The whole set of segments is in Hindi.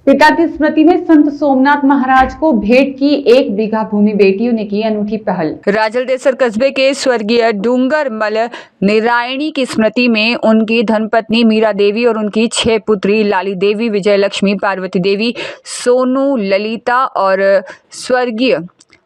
पिता की स्मृति में संत सोमनाथ महाराज को भेंट की 1 बीघा भूमि। बेटियों ने की अनूठी पहल। राजलदेसर कस्बे के स्वर्गीय डूंगरमल निरायणी की स्मृति में उनकी धर्मपत्नी मीरा देवी और उनकी 6 पुत्री लाली देवी, विजय लक्ष्मी, पार्वती देवी, सोनू, ललिता और स्वर्गीय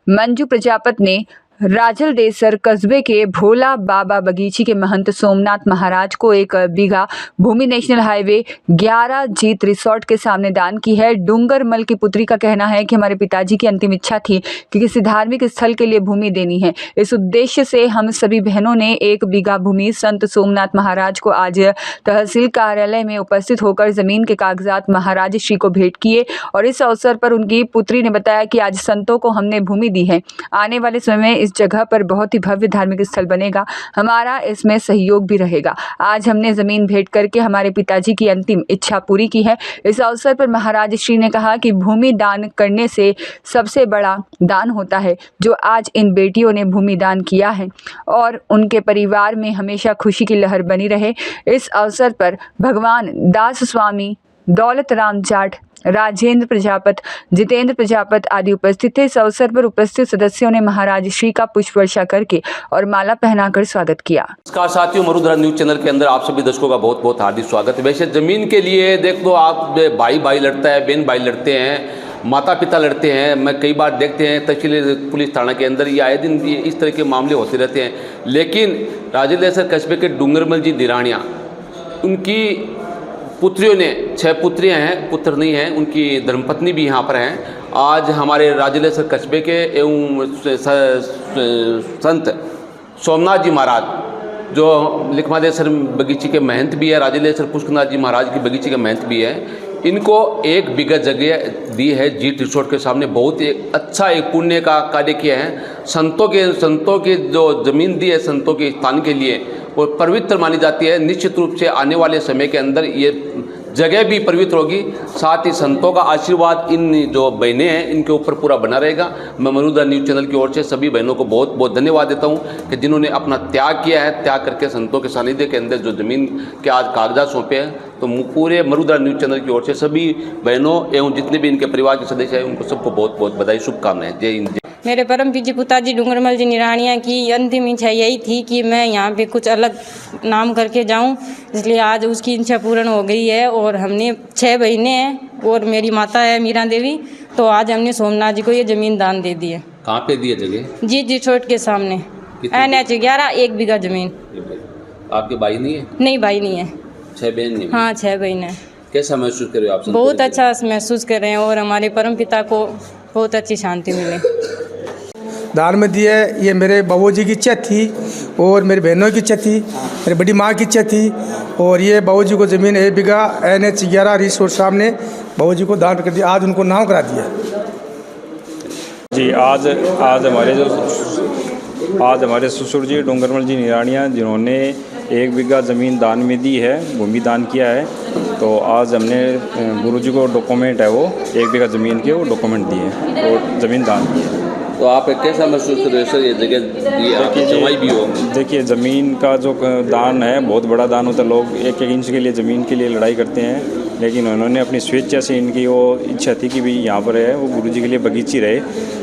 मंजू प्रजापति ने राजलदेसर कस्बे के भोला बाबा बगीची के महंत सोमनाथ महाराज को 1 बीघा भूमि नेशनल हाईवे 11 जीत रिसोर्ट के सामने दान की है। डूंगरमल की पुत्री का कहना है कि हमारे पिताजी की अंतिम इच्छा थी कि किसी धार्मिक स्थल के लिए भूमि देनी है। इस उद्देश्य से हम सभी बहनों ने 1 बीघा भूमि संत सोमनाथ महाराज को आज तहसील कार्यालय में उपस्थित होकर जमीन के कागजात महाराज श्री को भेंट किए और इस अवसर पर उनकी पुत्री ने बताया कि आज संतों को हमने भूमि दी है। आने वाले समय में इस जगह पर बहुत ही भव्य धार्मिक स्थल बनेगा, हमारा इसमें सहयोग भी रहेगा। आज हमने जमीन भेंट करके हमारे पिताजी की अंतिम इच्छा पूरी की है। इस अवसर पर महाराज श्री ने कहा कि भूमि दान करने से सबसे बड़ा दान होता है, जो आज इन बेटियों ने भूमि दान किया है और उनके परिवार में हमेशा खुशी की लहर बनी रहे। इस अवसर पर भगवान दास स्वामी, दौलत राम जाट, राजेंद्र प्रजापति, जितेंद्र प्रजापति आदि उपस्थित थे। इस अवसर पर उपस्थित सदस्यों ने महाराज श्री का पुष्प वर्षा करके और माला पहनाकर स्वागत किया। नमस्कार साथियों, मरुधरा न्यूज चैनल के अंदर आप सभी दर्शकों का बहुत बहुत हार्दिक स्वागत है। वैसे जमीन के लिए देख लो, आप भाई भाई लड़ता है, बहन भाई लड़ते हैं, माता पिता लड़ते हैं। मैं कई बार देखते हैं तहसील पुलिस थाना के अंदर ये आए दिन इस तरह के मामले होते रहते हैं। लेकिन राजलदेसर कस्बे के डूंगरमल जी निराणिया, उनकी पुत्रियों ने 6 पुत्रियां हैं, पुत्र नहीं हैं, उनकी धर्मपत्नी भी यहाँ पर हैं। आज हमारे राजलदेसर कस्बे के एवं संत सोमनाथ जी महाराज, जो लिखमादेसर बगीची के महंत भी है, राजलदेसर पुष्कनाथ जी महाराज की बगीची के महंत भी है, इनको 1 बीघा जगह दी है जीत रिसोर्ट के सामने। बहुत ही अच्छा एक पुण्य का कार्य किया है। संतों की जो ज़मीन दी है संतों के स्थान के लिए, वो पवित्र मानी जाती है। निश्चित रूप से आने वाले समय के अंदर ये जगह भी पवित्र होगी। साथ ही संतों का आशीर्वाद इन जो बहनें हैं इनके ऊपर पूरा बना रहेगा। मैं मरुधरा न्यूज़ चैनल की ओर से सभी बहनों को बहुत बहुत धन्यवाद देता हूं कि जिन्होंने अपना त्याग किया है, त्याग करके संतों के सानिध्य के अंदर जो ज़मीन के आज कागजात सौंपे हैं। तो पूरे मरुधरा न्यूज़ चैनल की ओर से सभी बहनों एवं जितने भी इनके परिवार के सदस्य हैं उनको सबको बहुत बहुत बधाई, शुभकामनाएं। जय हिंद। मेरे परम पूज्य पिताजी डूंगरमल जी निराणिया की अंतिम इच्छा यही थी कि मैं यहाँ पे कुछ अलग नाम करके जाऊँ, इसलिए आज उसकी इच्छा पूर्ण हो गई है। और हमने 6 बहनें हैं और मेरी माता है मीरा देवी, तो आज हमने सोमनाथ जी को ये ज़मीन दान दे दी है। कहाँ पे दी है जगह? जी रिसोर्ट के सामने, NH 11 1 बीघा ज़मीन। आपके भाई नहीं है? नहीं, भाई नहीं है। 6 बहन नहीं? हाँ, 6 बहन है। कैसा महसूस कर रहे हो आप? बहुत अच्छा महसूस कर रहे हैं और हमारे परम पिता को बहुत अच्छी शांति मिली। दान में दी है। ये मेरे बाबूजी की इच्छा थी और मेरी बहनों की इच्छा थी, मेरी बड़ी माँ की इच्छा थी। और ये बाबूजी को ज़मीन 1 बीघा NH 11 रिसोर्ट सामने बाबूजी को दान कर दिया। आज उनको नाम करा दिया जी। आज हमारे ससुर जी डूंगरमल जी निराणिया, जिन्होंने 1 बीघा ज़मीन दान में दी है, भूमि दान किया है। तो आज हमने गुरुजी को डॉक्यूमेंट है, वो 1 बीघा ज़मीन के वो डॉक्यूमेंट दिए और ज़मीन दान की है। तो आप कैसा महसूस कर रहे हो सर, ये जगह दी आपकी जमाई भी हो? देखिए, ज़मीन का जो दान है बहुत बड़ा दान होता है। लोग 1-1 इंच के लिए ज़मीन के लिए लड़ाई करते हैं, लेकिन उन्होंने अपनी स्वेच्छा से, इनकी वो इच्छा थी कि भाई यहाँ पर है वो गुरुजी के लिए बगीची रहे,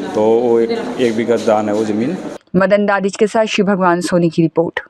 तो वो 1 बीघा दान है वो ज़मीन। मदन दादिज के साथ शिव भगवान सोनी की रिपोर्ट।